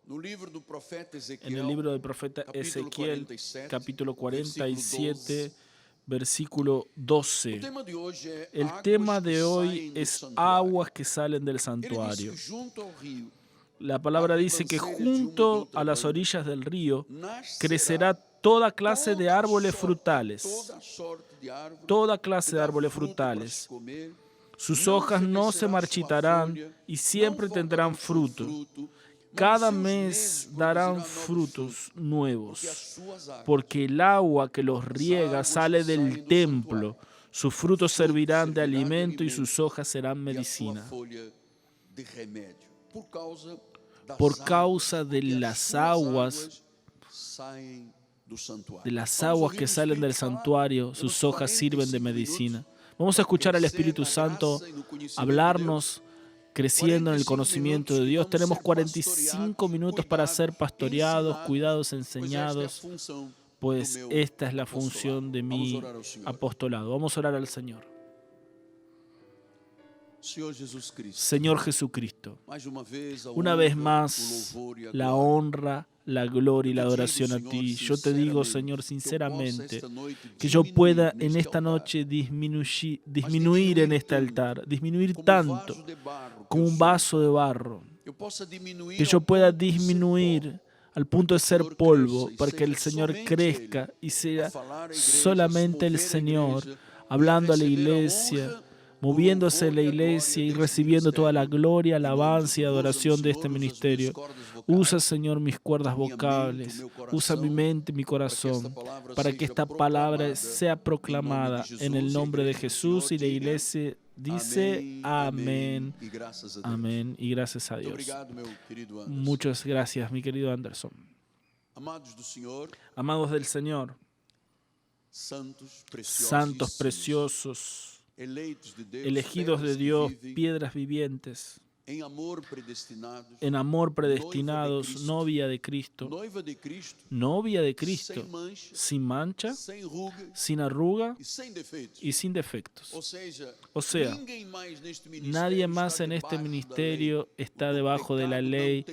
En el libro del profeta Ezequiel, capítulo 47, versículo 12. El tema de hoy es aguas que salen del santuario. La palabra dice que junto a las orillas del río crecerá toda clase de árboles frutales. Toda clase de árboles frutales. Sus hojas no se marchitarán y siempre tendrán fruto. Cada mes darán frutos nuevos, porque el agua que los riega sale del templo. Sus frutos servirán de alimento y sus hojas serán medicina. Por causa de las aguas que salen del santuario, sus hojas sirven de medicina. Vamos a escuchar al Espíritu Santo hablarnos, creciendo en el conocimiento de Dios. Tenemos 45 minutos para ser pastoreados, cuidados, enseñados, pues esta es la función de mi apostolado. Vamos a orar al Señor. Señor Jesucristo, una vez más, la honra, la gloria y la adoración a ti. Yo te digo, Señor, sinceramente, que yo pueda en esta noche disminuir en este altar, disminuir tanto como un vaso de barro, que yo pueda disminuir al punto de ser polvo, para que el Señor crezca y sea solamente el Señor hablando a la iglesia, moviéndose en la iglesia y recibiendo toda la gloria, alabanza y adoración de este ministerio. Usa, Señor, mis cuerdas vocales, usa mi mente y mi corazón, para que esta palabra sea proclamada en el nombre de Jesús, y la iglesia dice amén, amén, y gracias a Dios. Muchas gracias, mi querido Anderson. Amados del Señor, santos preciosos, elegidos de Dios, piedras vivientes, en amor predestinados, novia de Cristo, sin mancha, sin arruga y sin defectos. O sea, nadie más en este ministerio está debajo de la ley,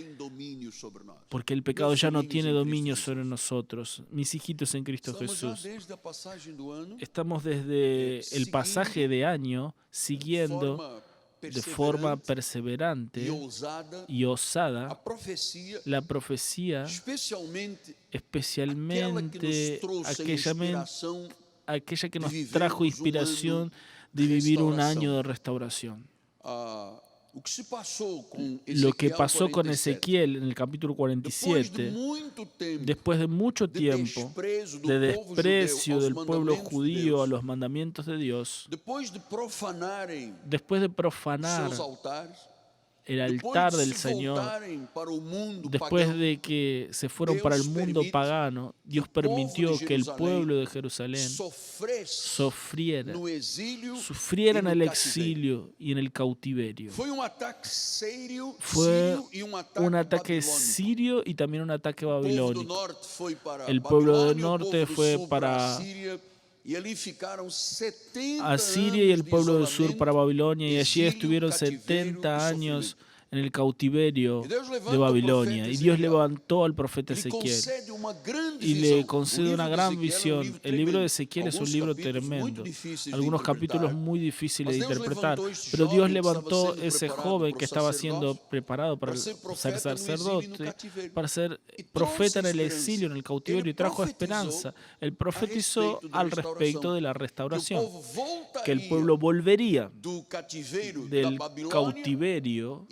porque el pecado ya no tiene dominio sobre nosotros. Mis hijitos en Cristo Jesús, estamos desde el pasaje de año siguiendo de forma perseverante y osada la profecía, especialmente aquella que nos trajo inspiración de vivir un año de restauración. Lo que pasó con Ezequiel en el capítulo 47, después de mucho tiempo de desprecio del pueblo judío a los mandamientos de Dios, después de profanar el altar del Señor, después de que se fueron para el mundo pagano, Dios permitió que el pueblo de Jerusalén sufriera en el exilio y en el cautiverio. Fue un ataque sirio y también un ataque babilónico. El pueblo del norte fue para Asiria y el pueblo del sur para Babilonia, y allí estuvieron 70 años en el cautiverio de Babilonia. Y Dios levantó al profeta Ezequiel y le concede una gran visión. El libro de Ezequiel es un libro tremendo, algunos capítulos muy difíciles de interpretar, pero Dios levantó ese joven que estaba siendo preparado para ser sacerdote, para ser profeta en el exilio, en el cautiverio, y trajo esperanza. Él profetizó al respecto de la restauración, que el pueblo volvería del cautiverio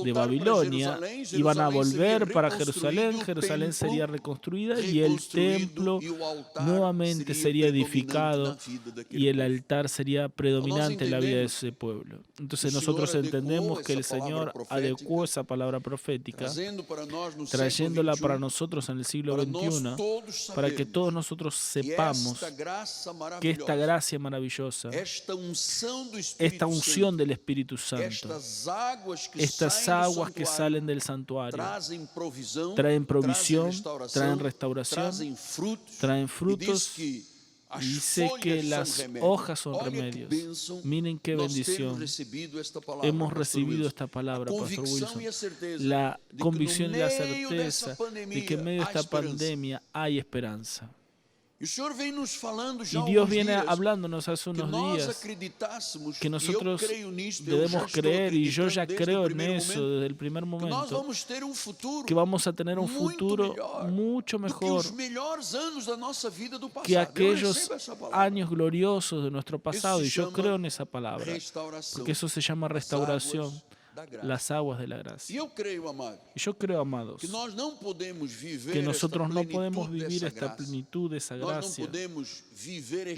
de Babilonia, iban a volver para Jerusalén, Jerusalén sería reconstruida y el templo nuevamente sería edificado y el altar sería predominante en la vida de ese pueblo. Entonces nosotros entendemos que el Señor adecuó esa palabra profética, trayéndola para nosotros en el siglo XXI, para que todos nosotros sepamos que esta gracia maravillosa, esta unción del Espíritu Santo, estas aguas que salen del santuario, traen provisión, traen restauración, traen frutos Dice que las hojas son remedios. Miren qué bendición. Hemos recibido esta palabra, Pastor Wilson. La convicción y la certeza de que en medio de esta pandemia hay esperanza. Y Dios viene hablándonos hace unos días que nosotros debemos creer, y yo ya creo en eso desde el primer momento, que vamos a tener un futuro mucho mejor que aquellos años gloriosos de nuestro pasado. Y yo creo en esa palabra, porque eso se llama restauración, las aguas de la gracia. Y yo creo, amados, que nosotros no podemos vivir esta plenitud de esa gracia.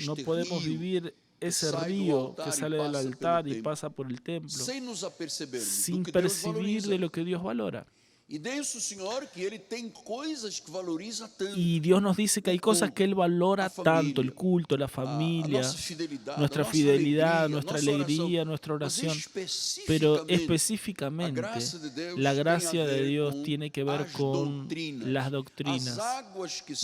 No podemos vivir ese río que sale del altar y pasa por el templo sin percibir de lo que Dios valora. Y Dios nos dice que hay cosas que Él valora tanto: el culto, la familia, nuestra fidelidad, nuestra alegría, nuestra oración. Pero específicamente, la gracia de Dios tiene que ver con las doctrinas.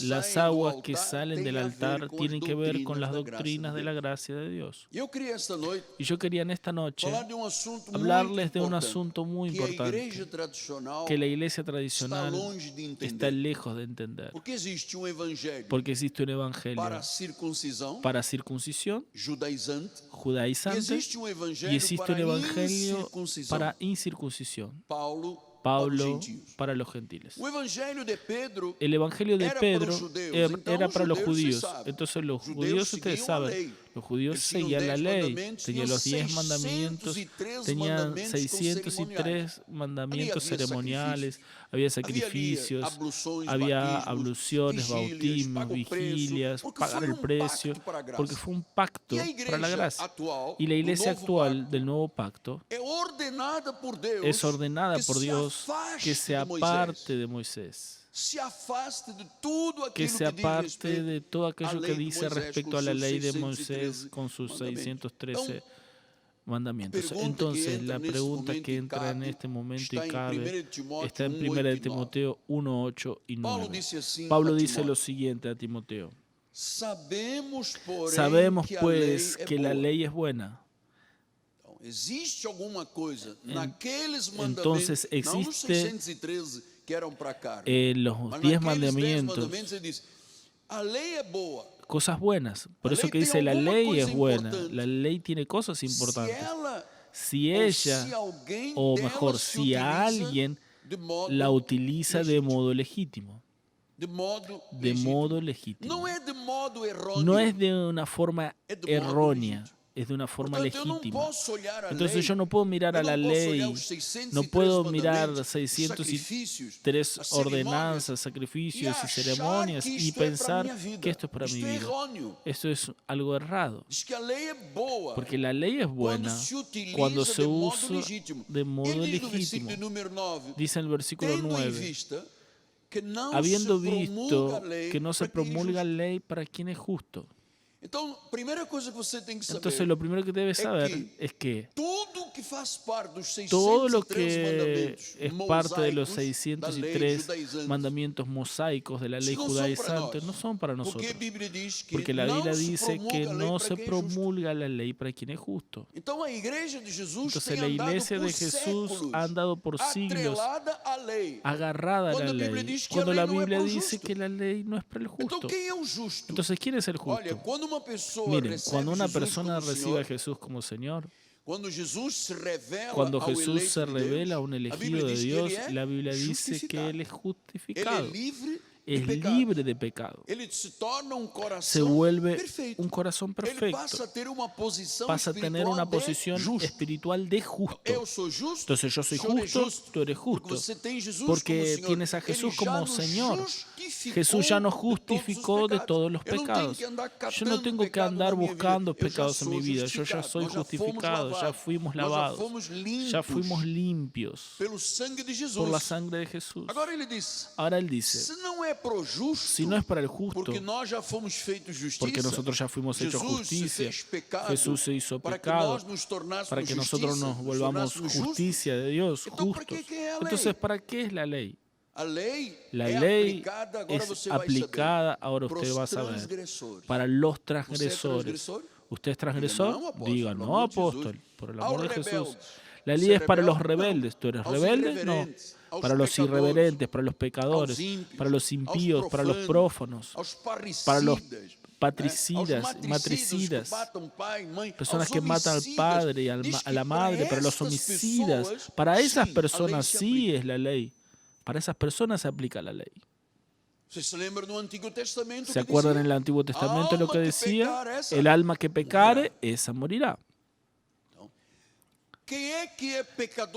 Las aguas que salen del altar tienen que ver con las doctrinas de la gracia de Dios. Y yo quería en esta noche hablarles de un asunto muy importante que la iglesia tradicional está lejos de entender. Porque existe un evangelio para circuncisión, judaizante, y existe un evangelio para incircuncisión, Pablo para los gentiles. El evangelio de Pedro era para los judíos. Entonces los judíos, ustedes saben, los judíos seguían la ley, tenían los 10 mandamientos, tenían 603 mandamientos ceremoniales, había sacrificios, había abluciones, bautismos, vigilias, pagar el precio, porque fue un pacto para la gracia. Y la iglesia actual del nuevo pacto es ordenada por Dios que se aparte de Moisés, que se aparte de todo aquello que dice respecto a la ley de Moisés con sus 613 mandamientos. Entonces, la pregunta que entra en este momento y cabe está en 1 Timoteo 1, 8 y 9. Pablo dice lo siguiente a Timoteo: Sabemos pues que la ley es buena. Entonces existe en los 10 mandamientos cosas buenas. Por eso que dice la ley es buena. La ley tiene cosas importantes. Si ella, o mejor, si alguien la utiliza de modo legítimo. De modo legítimo. No es de una forma errónea. Es de una forma legítima. Entonces yo no puedo mirar a la ley, no puedo mirar 603 ordenanzas, sacrificios y ceremonias y pensar que esto es para mi vida. Esto es algo errado. Porque la ley es buena cuando se usa de modo legítimo. Dice en el versículo 9, habiendo visto que no se promulga ley para quien es justo. Entonces lo primero que debes saber es que todo lo que es parte de los 603 mandamientos mosaicos de la ley judaizante no son para nosotros. Porque la Biblia dice que no se promulga la ley para quien es justo. Entonces la iglesia de Jesús ha andado por siglos agarrada a la ley, cuando la Biblia dice que la ley no es para el justo. Entonces, ¿quién es el justo? Miren, cuando una persona recibe a Jesús como Señor, cuando Jesús se revela a un elegido de Dios, la Biblia dice que Él es justificado, es libre de pecado, se vuelve un corazón perfecto, pasa a tener una posición espiritual de justo. Entonces yo soy justo, tú eres justo, porque tienes a Jesús como Señor. Jesús ya nos justificó de todos los pecados. Yo no tengo que andar buscando pecados en mi vida. Yo ya soy justificado, ya fuimos lavados, ya fuimos limpios por la sangre de Jesús. Ahora Él dice, si no es para el justo, porque nosotros ya fuimos hechos justicia, Jesús se hizo pecado para que nosotros nos volvamos justicia de Dios, justos. Entonces, ¿para qué es la ley? La ley es aplicada, ahora usted va a saber, para los transgresores. ¿Usted es transgresor? Diga, no, apóstol, por el amor de Jesús. La ley es para los rebeldes. ¿Tú eres rebelde? No. Para los irreverentes, para los pecadores, para los impíos, para los prófanos, para los patricidas, matricidas, personas que matan al padre y a la madre, para los homicidas. Para esas personas sí es la ley. Para esas personas se aplica la ley. ¿Se acuerdan en el Antiguo Testamento lo que decía? El alma que pecare, esa morirá.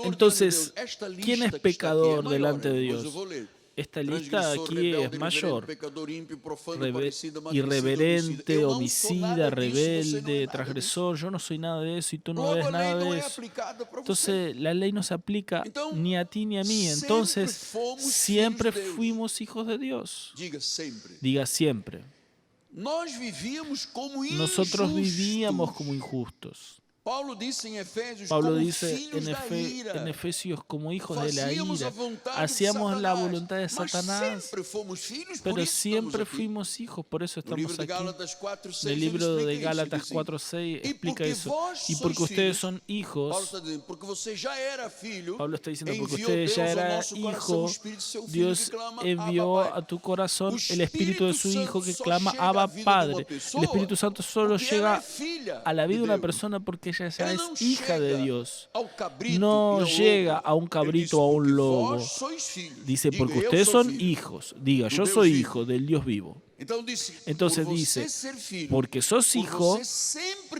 Entonces, ¿quién es pecador delante de Dios? Esta lista aquí es mayor. Irreverente, homicida, rebelde, transgresor. Yo no soy nada de eso y tú no eres nada de eso. Entonces, la ley no se aplica ni a ti ni a mí. Entonces, siempre fuimos hijos de Dios. Diga siempre. Nosotros vivíamos como injustos. Pablo dice en Efesios, como hijos de la ira, hacíamos la voluntad de Satanás, pero siempre fuimos hijos, por eso estamos aquí. En el libro de Gálatas 4:6 explica eso. Y porque ustedes son hijos, Pablo está diciendo, porque ustedes ya eran hijos, Dios envió a tu corazón el espíritu de su Hijo que clama, Abba, Padre. El Espíritu Santo solo llega a la vida de una persona porque ella ya es hija de Dios. No llega a un cabrito o a un lobo. Dice, porque ustedes son hijos. Diga, yo soy hijo del Dios vivo. Entonces dice, porque sos hijo,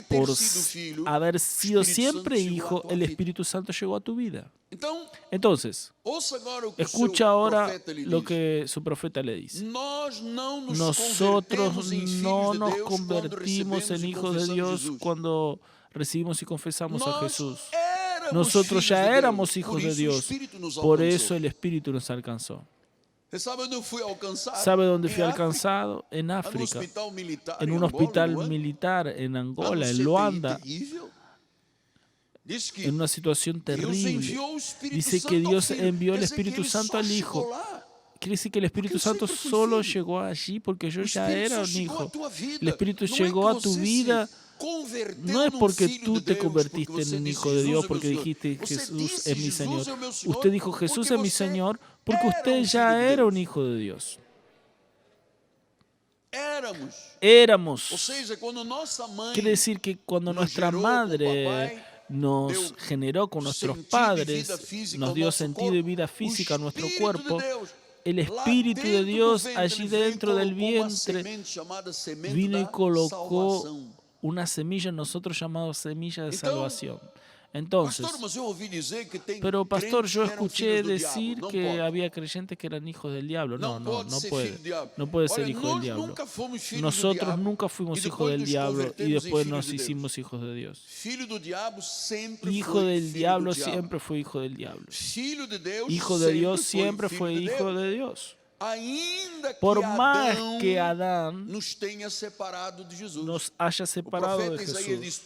por haber sido siempre hijo, el Espíritu Santo llegó a tu vida. Entonces, escucha ahora lo que su profeta le dice. Nosotros no nos convertimos en hijos de Dios cuando recibimos y confesamos a Jesús. Nosotros ya éramos hijos de Dios, por eso el Espíritu nos alcanzó. ¿Sabe dónde fui alcanzado? En África, en un hospital militar en Angola, en Luanda, en una situación terrible. Dice que Dios envió el Espíritu Santo al Hijo. Quiere decir que el Espíritu Santo solo llegó allí porque yo ya era un hijo. El Espíritu llegó a tu vida. No es porque tú te convertiste en un hijo de Dios, porque dijiste Jesús es mi Señor. Usted dijo Jesús es mi Señor porque usted ya era un hijo de Dios. Éramos. Quiere decir que cuando nuestra madre nos generó con nuestros padres, nos dio sentido y vida física a nuestro cuerpo, el Espíritu de Dios allí dentro del vientre vino y colocó una semilla en nosotros llamada semilla de salvación. Entonces, pero pastor, yo escuché decir que había creyentes que eran hijos del diablo. No puede ser hijo del diablo. Nosotros nunca fuimos hijos del diablo y después nos hicimos hijos de Dios. Hijo del diablo siempre fue hijo del diablo. Hijo de Dios siempre fue hijo de Dios. Por más que Adán nos haya separado de Jesús,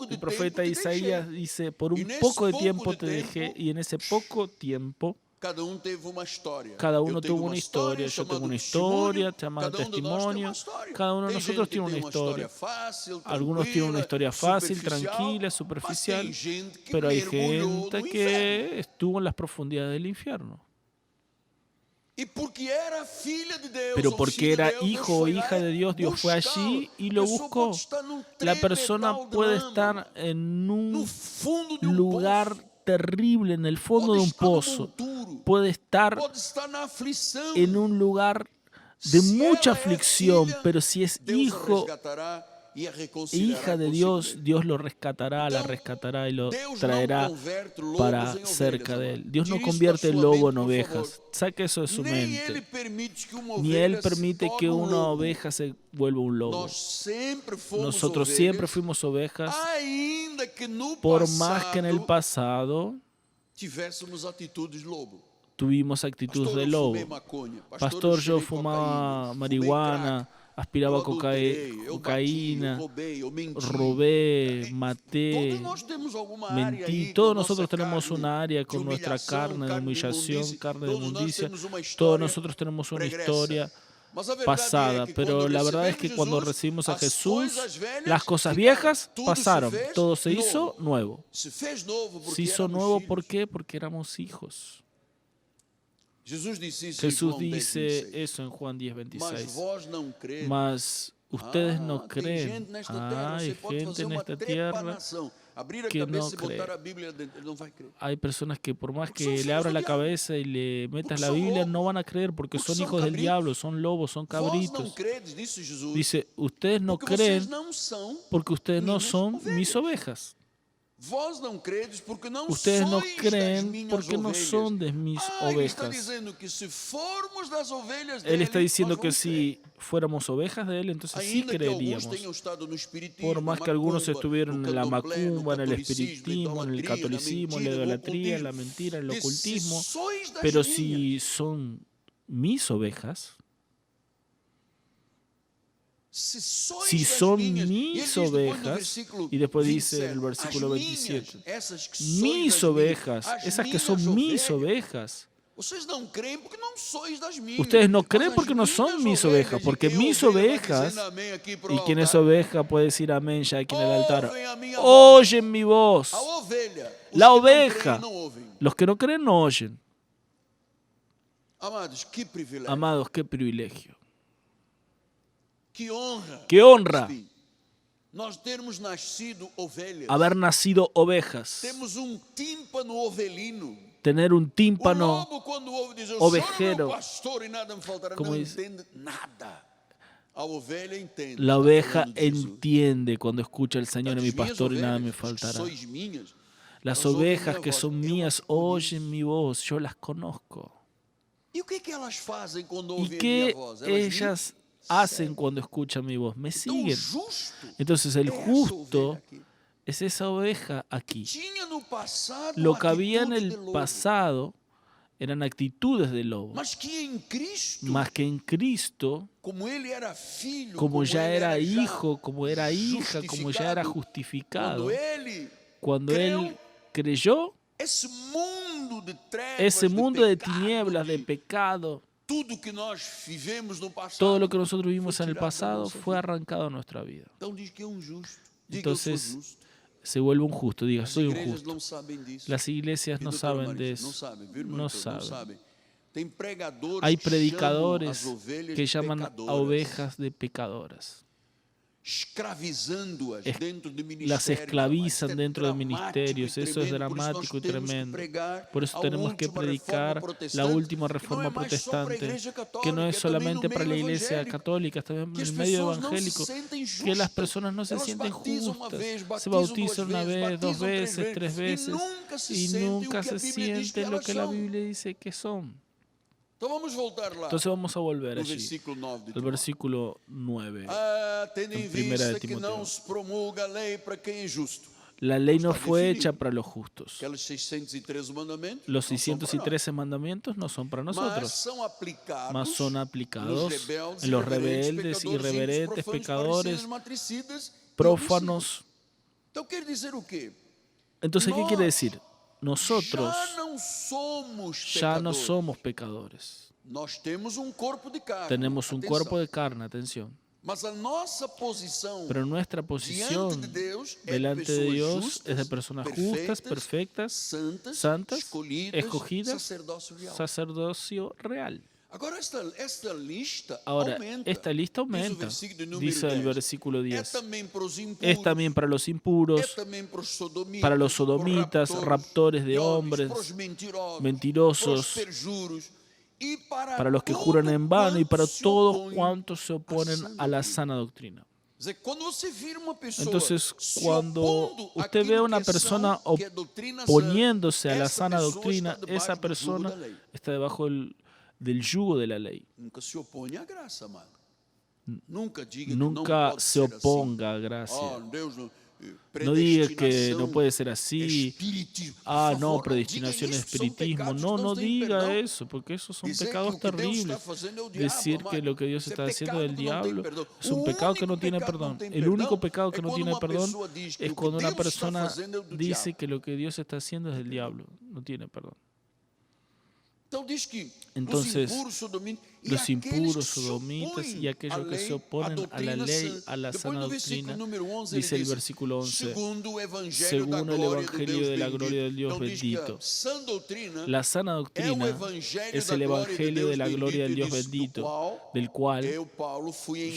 el profeta Isaías dice, por un poco de tiempo te dejé, y en ese poco tiempo cada uno tuvo una historia. Yo tengo una historia llamada testimonio. Cada uno de nosotros tiene una historia. Algunos tienen una historia fácil, tranquila, superficial, pero hay gente que estuvo en las profundidades del infierno. Pero porque era hijo o hija de Dios, Dios fue allí y lo buscó. La persona puede estar en un lugar terrible, en el fondo de un pozo. Puede estar en un lugar de mucha aflicción, pero si es hijo e hija de Dios, Dios lo rescatará, la rescatará y lo traerá para cerca de él. Dios no convierte el lobo en ovejas. Saque eso de su mente. Ni Él permite que una oveja se vuelva un lobo. Nosotros siempre fuimos ovejas, por más que en el pasado tuvimos actitudes de lobo. Pastor, yo fumaba marihuana, aspiraba eu adulterei, eu bati, eu cocaína, roubei, eu menti. robé, Todos maté, nós temos alguma área mentí. aí com a Todos nossa nosotros tenemos carne una área de con nuestra humilhação, carne de carne de humillación, imundície. carne de Todos nós inmundicia. temos uma Todos história nosotros tenemos una pregressa. historia Mas a verdade é pasada, que pero quando la verdad es recebemos que cuando Jesus, recibimos a as Jesús, coisas velhas las cosas ficaram. viejas Tudo pasaron, se fez todo se novo. hizo nuevo. Se fez novo porque Se hizo éramos nuevo, filhos. ¿por qué? Porque éramos hijos. Jesus disse isso em Jesús João dice 10:26. eso en Juan Mas 10:26. vós não credes. Mas ustedes no Tem creen. gente nesta terra, Hay você pode gente fazer en uma esta tierra trepanação, abrir a que cabeça no e botar cree. a Bíblia dentro, ele não vai crer. Hay personas que por más Porque son que le hijos abras del la diablo. cabeza y le metas Porque la son Biblia, lobos. no van a creer porque Porque son son hijos del cabritos. diablo, son lobos, son Vós não cabritos. credes, disse Jesus, Dice, ustedes no porque vocês creen não são porque ustedes no minhas son ovelhas. mis ovejas. Vós não credes porque não Ustedes no sois das creen minhas porque no ovelhas. son de mis Ele está ovejas. dizendo que se formos das ovelhas Él dele, está diciendo nós que vamos crer. si fuéramos ovejas de él, entonces sí Ainda que alguns creeríamos. tenham estado no espiritismo, Por más que algunos macumba, estuvieron no en la candomblé, no macumba, en el catolicismo, espiritismo, en el idolatria, catolicismo, en la mentira, no idolatría, en la ocultismo. mentira, en el Diz, ocultismo, se sois das pero minhas, si son mis ovejas, se sois si das son minhas, e ele mis diz depois no ovejas, versículo y después dice 27, en el versículo as minhas, 27, essas que sois mis das ovejas, minhas, as esas que minhas son mis ovelhas. ovejas, Vocês não creem porque não sois das minhas. ustedes no Mas creen as porque no son minhas mis ovejas, e porque quem mis ovelha vai ovejas, dizendo amém aqui pro y quien es altar. oveja puede decir amén ya aquí en el altar, Ouvem a minha voz. oyen mi voz. A ovelha. Os La que não oveja. creem, não ouvem. Los que no creen no oyen. Amados, que privilégio. Amados, qué privilegio. Que honra. Qué honra Sim. Nós termos nascido ovelhas. haber nacido ovejas. Temos tímpano ovelino. Tener un O tímpano lobo, quando ouve, diz: eu ovejero. sou meu pastor e nada me faltará. Como Não dice? entende nada. A ovelha entende. La Está oveja falando de Jesus. entiende cuando escucha el Señor es mi As minhas pastor y nada me ovelhas, que faltará. sois minhas, Las elas ouvem ovejas minha que voz, son eu mías as conheço. oyen mi voz, yo las conozco. E o que elas fazem quando ¿Y ouvem a minha qué voz? Elas me ellas hacen cuando escuchan mi voz? Me Então, o siguen. justo Entonces el é essa justo ovelha aqui. es esa oveja aquí. Tinha no passado Lo que había en atitude el de lobo, pasado eran actitudes de lobo, mas que em Cristo, más que en Cristo, como ele era filho, como ya ele era já hijo, como era hija, como ya era justificado, justificado, quando cuando ele él creyó, ese mundo de trevas, ese mundo de pecado, tinieblas, de pecado, tudo que nós vivemos no passado, todo lo que nosotros vivimos en el tirado da pasado nossa fue vida. arrancado de nuestra vida. Então diz que é justo. Diga, eu sou Entonces justo. se vuelve un justo, diga, As soy un igrejas justo. não sabem disso. Las iglesias Viu, no doutora saben de Marisa? Não eso. sabem, viu, irmão? No Não saben. sabem. Tem pregadores Hay que chamam as predicadores ovelhas que de llaman a pecadoras, ovejas de pecadoras. escravizando-as dentro de ministérios. Las esclavizan Isso é dentro de dramático ministerios. e Eso es tremendo. dramático y Por isso nós temos que tremendo. pregar Por eso a tenemos que última predicar reforma la protestante, última que reforma não é mais só para a protestante, igreja católica, que no es é também solamente no para la meio iglesia evangélico, católica, es también que en as el medio pessoas não se evangélico, sentem justas. que las personas no se Elas sienten batizam uma justas, vez, se batizam bautizan duas una vezes, vez, dos batizam três veces, tres veces, y sentem nunca o que a se Bíblia diz que sienten lo elas que la são. Biblia dice que son. Então vamos voltar lá Entonces vamos a volver no allí, versículo 9 de al Timóteo. versículo 9. Tendo em en Primera de vista que Timoteo. não se promulga a lei para quem é justo. La ley no está fue definido. hecha para los justos. Aqueles 613 mandamentos Los não são para nós. 613 mandamientos no son para Mas nosotros, são aplicados, mas son aplicados nos en los rebeldes, irreverentes, pecadores, matricidas, prófanos. Então quer dizer o quê? Entonces, ¿qué quiere decir? Já Nosotros não somos ya no pecadores. somos pecadores. Nós temos corpo de carne. Tenemos un Atenção. cuerpo de carne, atención. Mas a nossa posição Pero nuestra posición diante de Deus é delante de pessoas Dios justas, es de personas justas, perfectas, santas, escogidas, sacerdócio real. sacerdocio real. Agora esta lista Ahora, aumenta. esta lista Diz o aumenta, versículo de número dice el 10. versículo É 10. também para os impuros, Es también para los impuros, é também para os sodomitas, para los sodomitas, raptores de homens, hombres, para os mentirosos, mentirosos, para os perjuros, e para para los que todo juran en vano y para quanto se todos opõe cuantos se oponen a la sana doctrina. Quer dizer, quando você vira uma pessoa Entonces, se cuando opondo usted ve a àquilo una que é persona são, que é doutrina sã, oponiéndose a la essa sana pessoa doctrina, está debaixo esa do jugo persona da lei. está debajo del yugo de la ley. Nunca se opõe à graça, amado. Nunca diga que não Nunca pode se ser oponga a assim. gracia. Deus, No diga que no puede ser así. espiritismo. Ah, Por no, favor, predestinación diga es isso, são espiritismo. pecados No, que no não têm diga perdão. eso, porque esos son Dizer que pecados o que Deus está terribles. fazendo é o diabo, Decir que amado. lo que Dios Isso é está haciendo es pecado el que não tem diablo perdão. es un O pecado que no único tiene pecado que não perdón. tem El único perdão pecado é que no quando tiene uma perdón pessoa diz que es o que cuando una Deus está persona fazendo é o do dice diabo. que lo que Dios está haciendo es del diablo. No tiene perdón. Então diz que Entonces, os impuros, sodomitas e los aqueles impuros, que se sodomitas y opõem à aquellos que se lei, à oponen a la doutrina ley, sã. a la Depois sana no versículo doctrina, número 11 dice el ele diz, versículo 11, segundo o evangelho da según el glória de evangelio Deus de la bendito. gloria del Dios Então diz que a bendito. sã doutrina La sana é o doctrina evangelho es da el glória de evangelio de Deus la gloria del bendito, Dios e diz, bendito, del cual eu, Paulo, fui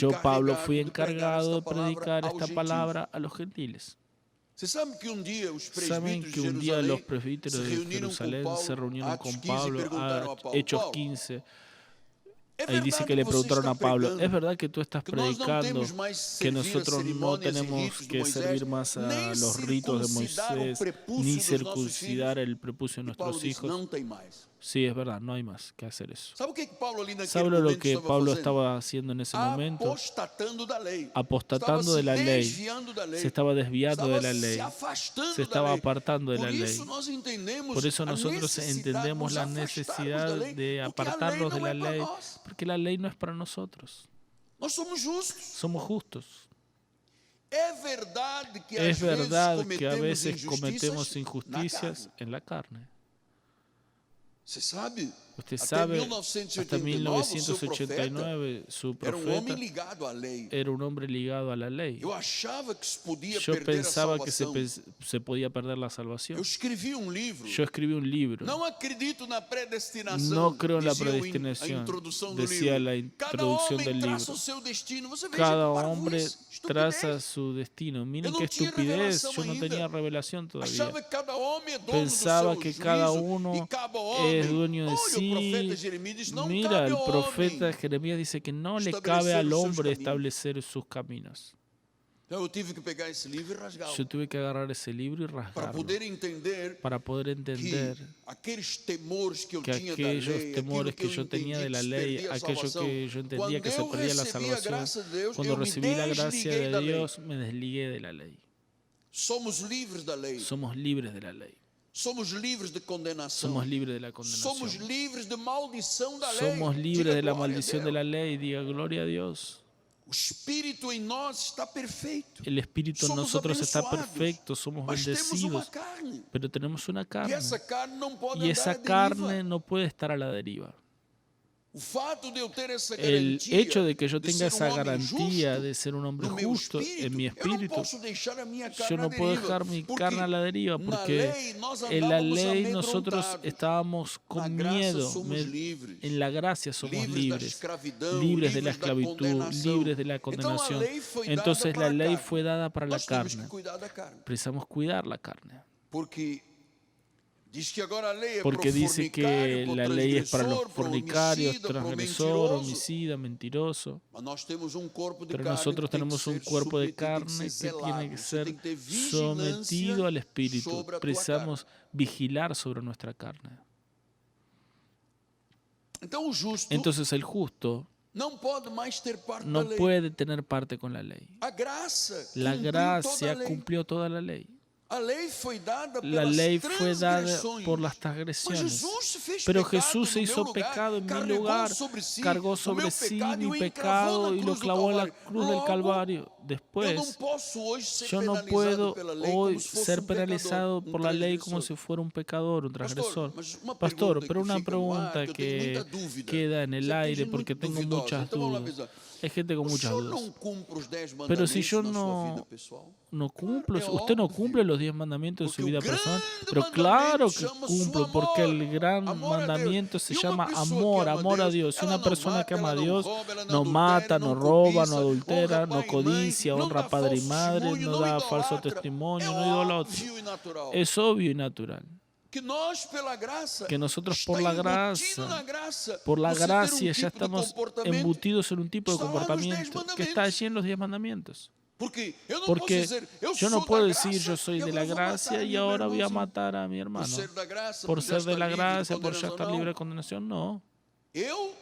fui encarregado encargado de predicar esta palabra a los gentiles. Você sabe que dia os Saben presbíteros que de un día los Jerusalém presbíteros se de reuniram com Jerusalén Paulo, se reunieron Atos con 15, e Pablo, perguntaram a a Paulo, Hechos Paulo, 15. é Ahí dice verdade que le você preguntaron está a Pablo, pregando ¿es verdad que tú estás que nós não predicando temos mais que servir as nosotros no cerimônias e tenemos ritos de que Moisés, servir más nem a los ritos de circuncidar o Moisés, prepúcio ni dos nossos circuncidar filhos? el prepucio de E Paulo nuestros disse, hijos? não tem mais. Sí, es verdad, no hay más que hacer eso. Sabe o que Paulo ali naquele ¿Sabe lo momento que estava Pablo fazendo? estaba haciendo en ese momento? Apostatando da lei. Apostatando Estava de la se ley. desviando da lei. Se estaba desviando de Estava la se ley. afastando Se da estaba lei. apartando de Por la ley. isso nós entendemos Por eso a nosotros necessidade entendemos de la nos afastarmos necesidad da lei, de porque a lei apartarnos de não la é para ley, nós. porque la ley no es para nosotros. Nós somos justos. Somos justos. É verdade que Es verdad que a cometemos veces cometemos injustiças injusticias na carne. en la carne. Você sabe? Usted Até sabe, hasta 1989, 1989 su era um homem profeta ligado à lei. era un hombre ligado a la ley. Eu achava que se podia Yo perder a pensaba que salvação. se podía perder la salvación. Eu escrevi um livro. Yo escribí un libro. Não acredito na predestinação. No creo en la dizia a predestinación, introdução do decía livro. la Cada introducción homem del traça libro. o seu destino. Você veja Cada que hombre parvoíce, traza estupidez. su destino. Miren Eu qué não tinha estupidez, revelação yo no ainda. tenía revelación todavía. Achava que cada homem é dono Pensaba do seu que cada juízo, uno e cabe ao homem. es dueño de Olha, sí. o profeta Jeremias diz, não Mira, cabe el ao profeta homem. Jeremías dice que no le establecer cabe al os seus hombre caminhos. establecer sus caminos. Então eu tive que pegar esse livro e rasgá-lo. Yo tuve que agarrar ese libro y Para rasgarlo poder entender para poder entender que aqueles temores que eu que tinha da aquellos lei, temores aquilo que yo tenía entendi de la que se ley, perdia a aquello salvação, que yo entendía quando que se eu perdía la recebi a salvación, graça de Deus, cuando eu me recibí la gracia desliguei de da lei. Dios, me desligué de la ley. Somos livres da lei. Somos libres de la ley. Somos livres de condenação. Somos libres de la Somos condenación. livres de maldição da lei. Somos libres Diga de la glória a maldición de Deus. la ley. Diga gloria a Dios. O Espírito em nós está perfeito. El Espíritu en Somos nosotros está abençoados, perfecto, somos mas temos uma bendecidos, carne. pero tenemos una E carne. essa carne não pode Y andar esa à deriva. carne no puede estar a la deriva. O fato de eu ter essa El garantia hecho de que yo de tenga ser esa homem garantía justo de ser un hombre no meu justo en mi eu não espíritu, posso deixar a minha carne yo no à puedo deriva, dejar mi porque carne a la deriva, na porque lei nós en la andávamos ley nosotros amedrontados. estábamos Na con graça miedo. somos livres. En la gracia somos Livres da libres, escravidão, libres de la livres da esclavitud, condenação. libres de la Então, a condenación. lei foi dada Entonces para la a ley carne. fue dada para la Nós temos que carne. cuidar da carne. Precisamos cuidar la carne. Porque diz que agora a lei é Porque pro dice que fornicário, pro la ley es para los transgressor, pro fornicarios, homicida, pro transgresor, mentiroso. homicida, mentiroso. Mas nós temos um corpo de Pero carne nosotros que tem que tenemos un ser cuerpo de submetido, tem carne que que ser tiene zelado. que Você ser tem que ter sometido vigilância al Espíritu. sobre a tua carne. Precisamos vigilar sobre nuestra carne. Então o justo Entonces el justo não pode mais ter parte no da lei. puede tener parte con la ley. A graça La cumpriu toda a gracia lei. cumplió toda la ley. A lei foi dada La pelas ley fue dada transgressões. por las Mas transgresiones. Jesus se fez Pero pecado Jesús se no hizo meu lugar, pecado en mi carregou lugar, sobre si cargó o sobre meu sí pecado e mi o encravou pecado na y lo cruz do clavó en la Calvário. cruz del Logo, Calvario. eu não Después, posso hoje ser yo no penalizado puedo pela lei hoy como se fosse ser um pecador, penalizado por la ley como transgressor. si fuera un pecador, un transgresor. mas uma Pastor, pergunta pero que una fica no ar, pregunta que eu tenho que muita dúvida. queda en el Você tem aire gente porque muito tengo duvidosa. muchas Então vamos lá dudas. pensar. Hay gente con O muchas senhor dudas. não cumpre os 10 mandamentos Pero si yo na sua no, vida pessoal? no cumplo, Es usted no obvio. cumple los 10 mandamientos en su Porque vida o grande personal, pero mandamento claro que chama-se cumplo, o porque amor. el gran Amor a Deus. mandamiento se E uma llama pessoa que amor, ama amor a Deus, Dios. Y ela una não persona mata, que ama a ela não Dios rouba, ela não no mata, adultera, no não roba, cobiça, no adultera, honra no pai e mãe, codicia, não honra dá padre y falso madre, testemunho, no não da falso idolatra. testimonio, É no idolatra. óbvio e natural. Es obvio y natural. Que nós, pela graça, Que nosotros por está la embutido gracia, na graça, por la você ter um gracia ya tipo de estamos comportamento. embutidos en un tipo de Está lá nos 10 comportamiento que está allí en los 10 mandamientos. Porque eu não Porque posso dizer, eu yo sou no puedo da decir graça, yo soy e de agora la vou matar gracia y meu ahora voy a irmãozinho. matar a mi Por hermano. ser da graça, Por por já ser de estar la livre gracia, por ya condenação, estar não. libre de condenación, no. Eu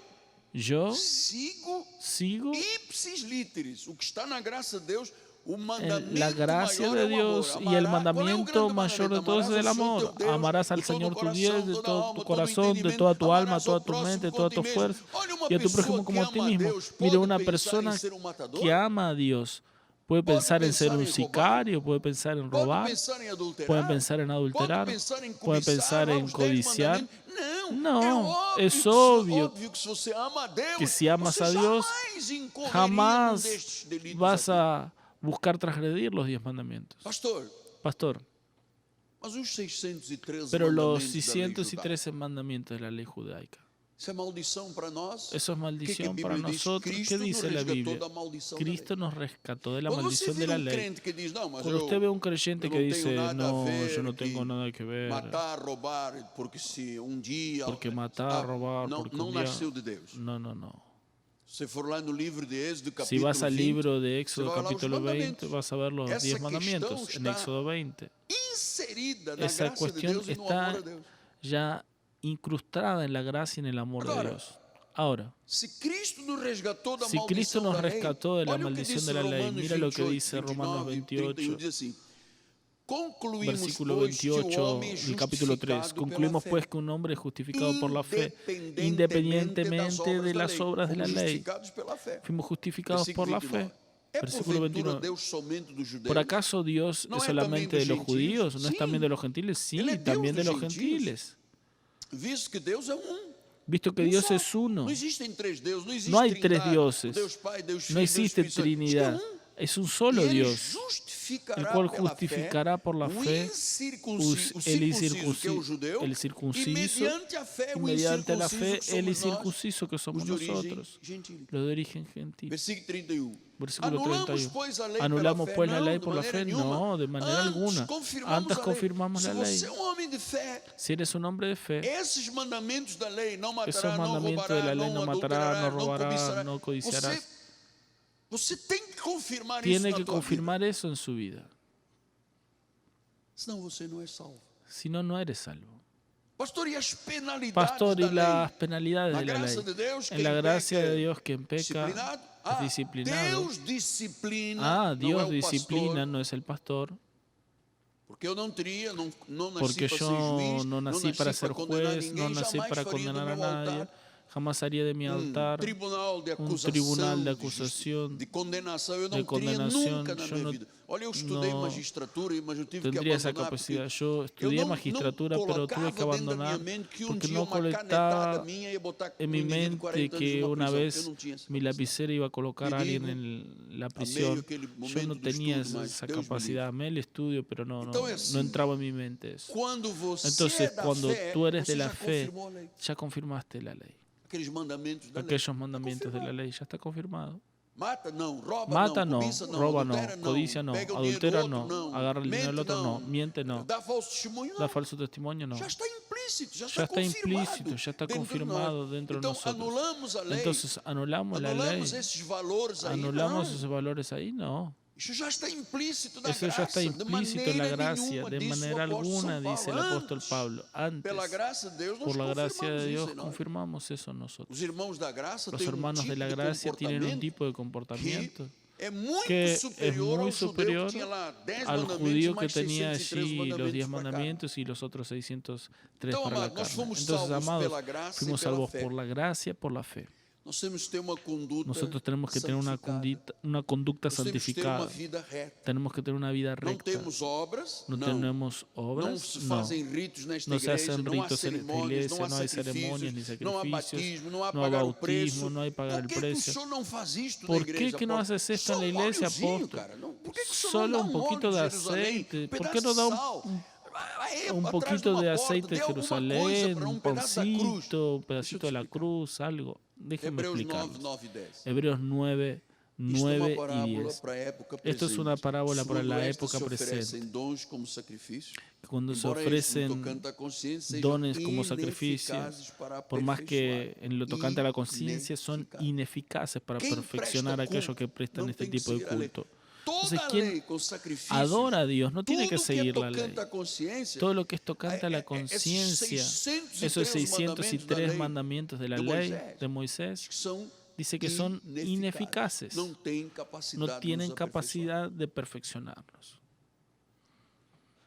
Yo sigo sigo ipsis literis, o que está na graça de Deus, en la gracia de Dios, y el mandamiento mayor de todos es el amor. Amarás al Señor tu Dios de todo tu corazón, de toda tu alma, toda tu mente, toda tu fuerza, y a tu prójimo como a ti mismo. Mira, una persona que ama a Dios puede pensar en ser un sicario, puede pensar en robar, puede pensar en adulterar, puede pensar en codiciar. No, es obvio que si amas a Dios, jamás vas a buscar transgredir los 10 mandamientos. Pastor, pero los 613 mandamientos de la ley judaica, eso es maldición para nosotros. ¿Qué dice la Biblia? Cristo nos rescató de la maldición de la ley. Cuando usted ve a un creyente que dice, no, yo no tengo nada que ver, porque matar, robar, porque un día... No. Si vas al libro de Éxodo capítulo 20, vas a ver los 10 mandamientos en Éxodo 20. Esa cuestión está ya incrustada en la gracia y en el amor de Dios. Ahora, si Cristo nos rescató de la maldición de la ley, mira lo que dice Romanos 28, versículo 28 del capítulo 3. Concluimos pues que un hombre es justificado por la fe, independientemente de las obras de la ley. Fuimos justificados por la fe. Versículo 29. ¿Por acaso Dios es solamente de los judíos? ¿No es también de los gentiles? Sí, también de los gentiles. Visto que Dios es uno, no hay tres dioses, no existe Trinidad, es un solo Dios, el cual justificará por la fe el circunciso, y mediante la fe el incircunciso, que somos nosotros, los de origen gentil. Versículo 31. ¿Anulamos pues la ley por la fe? No, de manera alguna. Antes confirmamos la ley. Si eres un hombre de fe, esos mandamientos de la ley: no matarás, no robarás, no codiciarás. Tiene que confirmar eso en su vida. Si no, no eres salvo. Pastor, y las penalidades de la ley. En la gracia de Dios, quien peca es disciplinado. Dios disciplina, no es el pastor. Porque yo no nací para ser juez, no nací para condenar a nadie. Jamás haría de mi altar un tribunal de acusación, de condenación. Yo no tendría esa capacidad. Yo estudié magistratura, pero tuve que abandonar porque no conectaba en mi mente que una vez mi lapicera iba a colocar a alguien en la prisión. Yo no tenía esa capacidad. Amé el estudio, pero no entraba en mi mente eso. Entonces, cuando tú eres de la fe, ya confirmaste la ley. Aquellos mandamientos de la ley ya está confirmado. Mata no, roba no, codicia no, adultera no, agarra el dinero del otro no, miente no, da falso testimonio no. Ya está implícito, ya está confirmado dentro de nosotros. Entonces, ¿anulamos la ley? ¿Anulamos esos valores ahí? No. Eso ya está implícito en la gracia, de manera alguna, dice el apóstol Pablo. Antes, por la gracia de Dios, confirmamos eso nosotros. Los hermanos de la gracia tienen un tipo de comportamiento que es muy superior al judío que tenía allí los 10 mandamientos y los otros 603 para la carne. Entonces, amados, fuimos salvos por la gracia, por la fe. Nosotros tenemos que tener una conducta santificada. Tenemos que tener una vida recta. No tenemos obras, no se hacen ritos en esta iglesia, no hay ceremonias ni sacrificios, no hay bautismo, no hay pagar el precio. ¿Por qué que no haces esto en la iglesia, apóstol? Solo un poquito de aceite. ¿Por qué no da un poquito de aceite de Jerusalén, un pancito, un pedacito de la cruz, algo? Déjenme explicarles. Hebreos 9 y 10. Esto es una parábola para la época presente. Cuando se ofrecen dones como sacrificio, por más que en lo tocante a la conciencia son ineficaces para perfeccionar a aquellos que prestan este tipo de culto. Entonces, quien adora a Dios no tiene que seguir la ley. Todo lo que es tocante a la conciencia, esos 603 mandamientos de la ley de Moisés, dice que son ineficaces, Não tem no capacidade de tienen nos aperfeiçoar. capacidad de perfeccionarnos.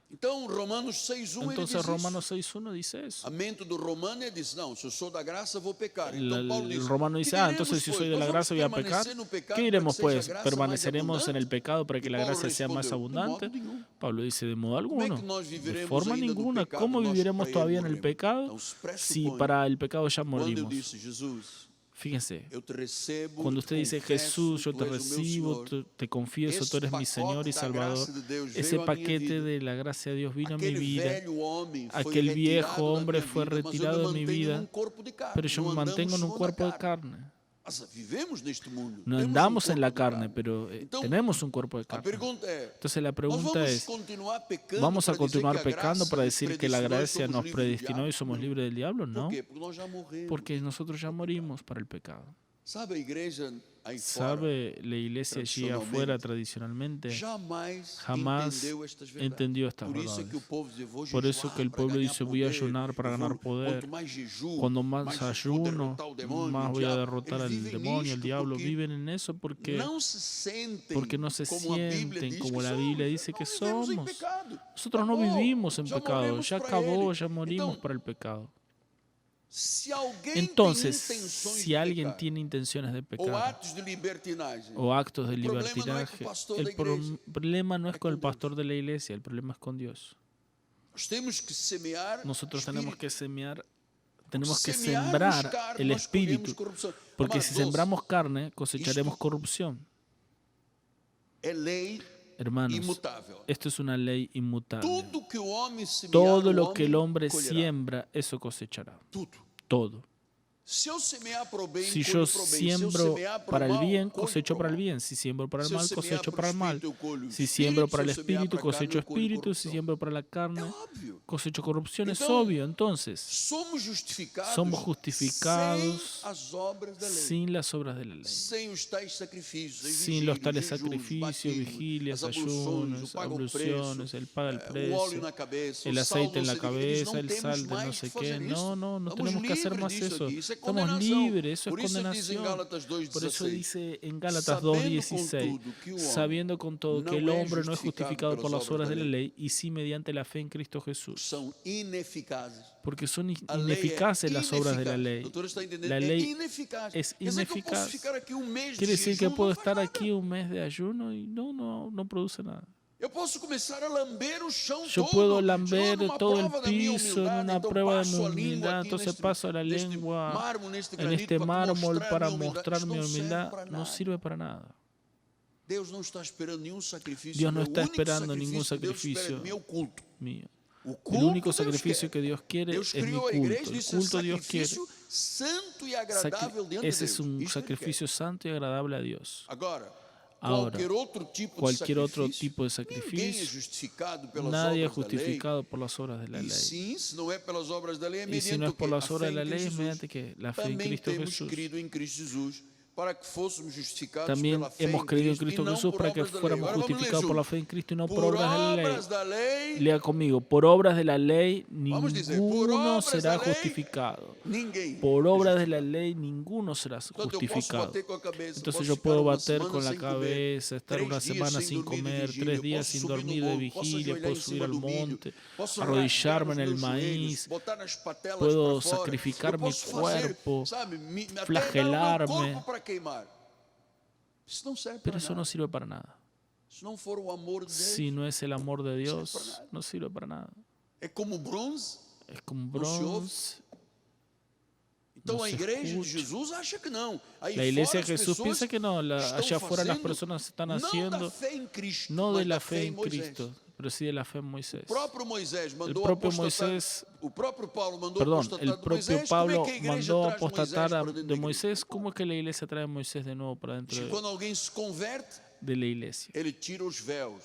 Então, Romanos 6:1 ele Entonces diz Romanos isso. 6.1 dice eso. A mente do romano diz, não, se eu sou da graça, vou pecar. Então, Paulo diz, El romano dice, entonces si soy de la gracia voy a pecar. ¿Qué diremos pues? ¿Permaneceremos en el pecado para que la gracia sea más abundante? Pablo dice, de modo alguno, de forma ninguna. ¿Cómo viviremos todavía en el pecado si para el pecado ya Quando eu morimos? disse, Jesus, Fíjense, eu te recebo, cuando usted dice, Jesús, yo tu te és o meu recibo, Senhor. te confieso, tú eres mi Señor y Esse pacote da Salvador, graça de Deus ese veio à minha paquete vida. de la gracia de Dios vino a mi Aquele vida, velho homem foi aquel viejo retirado da hombre minha fue vida, mas eu retirado me de mi mantenho vida, num corpo de carne. pero yo Não me mantengo en un andamos cuerpo de segundo a carne. carne. Mas vivemos neste mundo. No Temos andamos en corpo la de carne, pero Então, tenemos un cuerpo de a carne. pergunta é, Entonces la nós pregunta vamos es, continuar pecando ¿vamos a para dizer continuar que a pecando graça para nos decir que la predestinou e gracia somos nos livres do predestinó y diabo? somos Não. libres del diablo? Por No, quê? Porque nós já morremos. porque nosotros ya morimos para el pecado. Sabe a igreja aí fora ¿Sabe la iglesia allí afuera tradicionalmente? Jamás entendeu estas verdades. entendió estas Por isso é verdades. que o povo diz, vou Por eso que el jejuar para pueblo ganhar dice, voy a poder. ayunar para Eu ganar vou- poder. Quanto mais jejuo, Cuando mais más vou ayuno, derrotar o demônio, más o voy a diabo. derrotar Eles al vivem demonio, el nisto diablo. porque Viven en eso porque não se sentem no se como a Bíblia sienten diz como que la somos. Biblia dice que Não vivemos em somos. pecado. Nosotros no Acabou. vivimos en Já pecado, morremos ya para acabó, ele. ya morimos Então, para el pecado. se alguém Entonces, tem intenções si de alguien pecar, tiene intenciones de ou pecar atos de libertinagem, o actos de o problema não é com o libertinaje, pastor el da igreja, problema no es es con con el pastor de la iglesia, el problema es con Dios. nós temos que semear Nosotros tenemos espírito. que semear, tenemos que Semearmos sembrar carne, el nós colhemos espíritu, corrupção. porque Amados, si sembramos carne cosecharemos Isto- corrupción. é lei Hermanos, imutável. esto es una ley inmutable. Tudo que o homem semear, Todo o lo que el homem hombre colherá. siembra, eso cosechará. Tudo. Todo. Se eu semear para o bem, Si colho yo para o bem. Se eu siembro semear para para o el mal, bien, colho cosecho para para o el mal. bien. Si siembro para el Se eu mal, semear cosecho para para o el mal. espírito, eu colho Si espírito. siembro para el Se eu semear espíritu, para a carne, cosecho eu colho espíritu. Si corrupção. siembro para la É carne, óbvio. cosecho corrupción. Es Então, obvio. Entonces, Somos justificados, somos justificados sem as obras da lei. sin las obras de la ley. Sem os tais sacrifícios, as Sin los vigílias, tales jejuns, sacrificios, batismos, vigilias, as abluções, o ayunos, paga o abluciones, preço, el paga el o óleo precio, na cabeça, el o sal aceite en não la sei o quê. Eles cabeza, não el temos sal de no mais sé que qué. fazer No, isso. no Estamos tenemos que hacer livres más disso eso. aqui. Isso é Estamos condenação. libres, eso es Por isso diz em condenación. Gálatas Por eso 2:16, dice en Gálatas sabendo 2:16, contudo que o homem sabiendo con todo que não el é hombre no es justificado justificado por pelas las obras obras de da la lei. ley, y sí mediante la fe en Cristo Jesús. são ineficazes. Porque son A lei é ineficaces las obras de la ineficaz. ley. Doutor, está entendendo? La É ley ineficaz. es Quer dizer que eu ineficaz. posso ficar aqui um mês Quiere de decir que jejum, puedo não faz estar nada. aquí un mes de ayuno y no produce nada. Eu posso começar a lamber o chão Yo todo. puedo Senhor, lamber numa todo el prova da minha piso en humildade, una então prueba de mi passo a língua humildad, aqui entonces neste- paso la neste lengua mármore, neste en granito, este para mármol mostrar para minha humildade. mostrar Isto mi não serve humildad. para No nada. sirve para nada. Deus não está esperando nenhum sacrifício. Dios no meu. está O único esperando ningún sacrifício que Deus espera sacrificio de mim é o culto. mío. O El culto único Deus sacrificio quer. que Dios quiere Deus es mi criou a igreja culto. e El disse: é um culto Dios quiere. sacrifício santo e agradável diante de Ese Deus. es un Isto Ele quer. sacrificio santo y agradable a Dios. Agora, Ahora, qualquer outro tipo cualquier de otro sacrifício, tipo de ninguém é sacrificio, justificado pelas nadie es obras da lei. justificado por las obras de la E ley. sim, se não é pelas obras da lei, é Y si mediante no es o por quê? las A obras fé de la em ley, Cristo es Jesus. mediante que la fe en Também Cristo temos Jesús. crido em Cristo Jesus para que fôssemos justificados También pela fé hemos em creído en Cristo Cristo e não Jesús por para que obras da lei. fuéramos Agora vamos ler justificados por la juntos. fe en Cristo y no por Por obras de la ley. obras da lei, Lea conmigo, por obras de la ley Vamos dizer, por ninguno obras será da lei, justificado. ninguém. Por obras de la ley ninguno será Portanto, eu posso justificado. bater com a cabeça, Entonces posso yo ficar puedo uma bater semana con la sem comer, cabeza, estar 3 una dias semana sem sin dormir de comer, vigília, 3 días posso sin subir no dormir de morro, posso vigilia, ajoelhar puedo em subir cima al do milho, monte, posso arrodillarme en rasgar el os meus joelhos, maíz, botar as patelas puedo para fora. sacrificar Eu mi posso fazer, cuerpo, sabe, até dar o flagelarme. meu corpo para queimar. Isso não serve Pero para eso no nada. sirve para nada. Se não for o amor de Deus, Si no es el amor de para Dios, nada. no sirve para nada. é como bronze. Es como No se ouve. bronce. Então No a se igreja de escucha. Jesus acha que não. Aí La iglesia fora de as Jesús pessoas piensa que no, estão allá afuera las fazendo personas están não da haciendo fé em Cristo, no mas de la da fe em en Moisés. Cristo, pero sí de la fe en Moisés. O próprio Moisés mandou propio apostatar, Moisés- o próprio Paulo mandou Perdón, apostatar el de propio Moisés. Pablo Como é que a igreja mandó traz apostatar Moisés para dentro de da igreja? Moisés. ¿Cómo es que la iglesia trae a Moisés de nuevo para dentro Diz que quando alguém se converte, de la iglesia? ele tira os véus.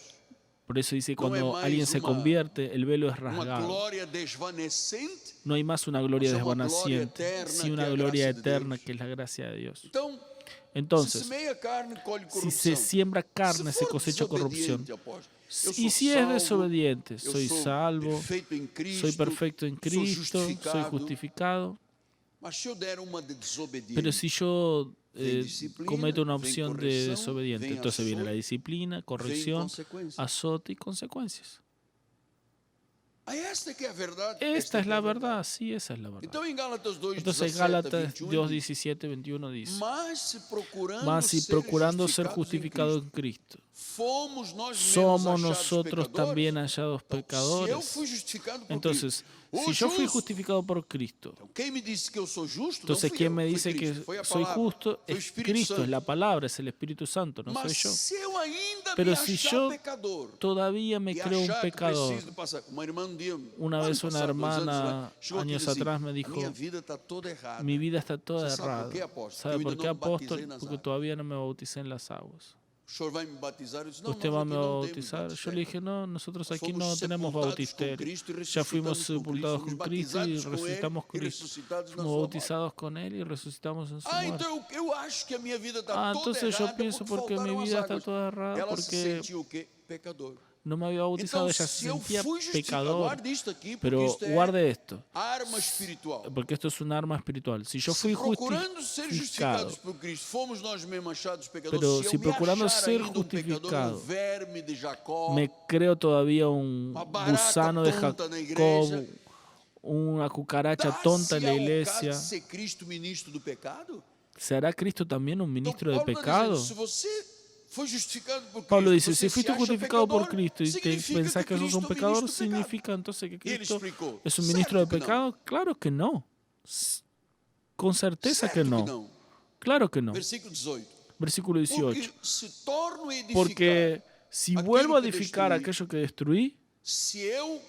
Por eso dice, No cuando es más alguien se una- convierte, el velo es Uma rasgado. glória desvanecente. No hay más una gloria O sea, una desvaneciente, gloria eterna sí que una es la gloria gracia de eterna Dios. que es la gracia de Dios. Então, se Entonces, semeia carne, colhe si corrupção. se siembra carne, se for cosecha corrupción. desobediente, apóstolo, Y si es desobediente, eu soy sou salvo, perfeito em Cristo, soy perfecto en sou Cristo, soy justificado. justificado. Mas se eu der uma de desobediente, Pero si yo comete una opción de corrección, desobediente. vem Entonces viene la açoite, disciplina, vem corrección, consequência. azote y consecuencias. Esta que é a verdade. Esta es que é la a verdade. verdad, sí, esa es la verdad. Então em Gálatas 2, Entonces 17 a Gálatas 21 2, diz: 17, 21 dice, Mas se procurando, mas si procurando ser justificados justificados en Cristo, fomos nós mesmos somos achados nosotros pecadores. también hallados Se eu pecadores. fui justificado por Entonces, Cristo, si o yo fui justo, justificado por Cristo, então, quem me disse que eu sou justo? entonces não fui quien eu, me foi dice que Cristo, foi a soy palavra, justo foi o es Espírito Cristo, Santo. es la palabra, es el Espíritu Santo, no soy Mas yo. se eu ainda Pero me si achar yo pecador, todavía me e creo un achar que pecador. preciso de passar, uma irmã um dia, Una ano vez una passado, 2 anos hermana, atrás, chegou aqui e años disse assim, atrás, me a dijo, minha vida está toda errada. mi vida está toda ¿Usted sabe por errada. qué, apóstol? ¿Sabe Que por eu qué, ainda não batizei apóstol? nas Porque águas. todavía no me bauticé en las aguas. O senhor vai me batizar? Eu disse, não, ¿Usted nós va a aqui me não temos bautizar? Yo batistério. le dije, no, nosotros Nós aquí fomos no tenemos sepultados com bautisterio. Cristo e Ya fuimos ressuscitamos com sepultados Cristo, con Cristo y batizados com Ele resucitamos e con Cristo. ressuscitados na Fuimos sua morte. bautizados con Él y resucitamos en su muerte. Então eu acho que a minha vida está toda Entonces yo errada pienso porque mi faltaram as vida está águas. toda errada Ela se porque sentiu o quê? Pecador. no me había bautizado, Então, ella se se eu sentía fui justificado, pecador. guarde isto aqui, porque Pero isto é guarde esto, arma espiritual. porque esto es un arma espiritual. Si yo Se fui procurando ser justificado, justificados por Cristo, fomos nós mesmos achados pecadores. pero Se si eu me procurando achar ser ainda um pecador, justificado, um verme de Jacó, me creo todavía un uma barata gusano de tonta na Jacob, igreja, una cucaracha tonta en la dá-se ao iglesia, caso de ser Cristo ministro do pecado? ¿será Cristo también un Então, ministro de Paulo está pecado? dizendo, se você foi justificado por Cristo, Pablo dice, você si se fuiste acha justificado por pecador, Cristo y te significa pensás que sos Cristo un é pecador, ministro do pecado. ¿significa entonces que E ele Cristo explicou, es un ministro de certo que pecado? Claro que no. Con certeza certo que no. não. Claro que no. Versículo 18. Versículo 18. Porque se torno a edificar, Porque si aquilo vuelvo a que edificar destruí, aquello que destruí, se eu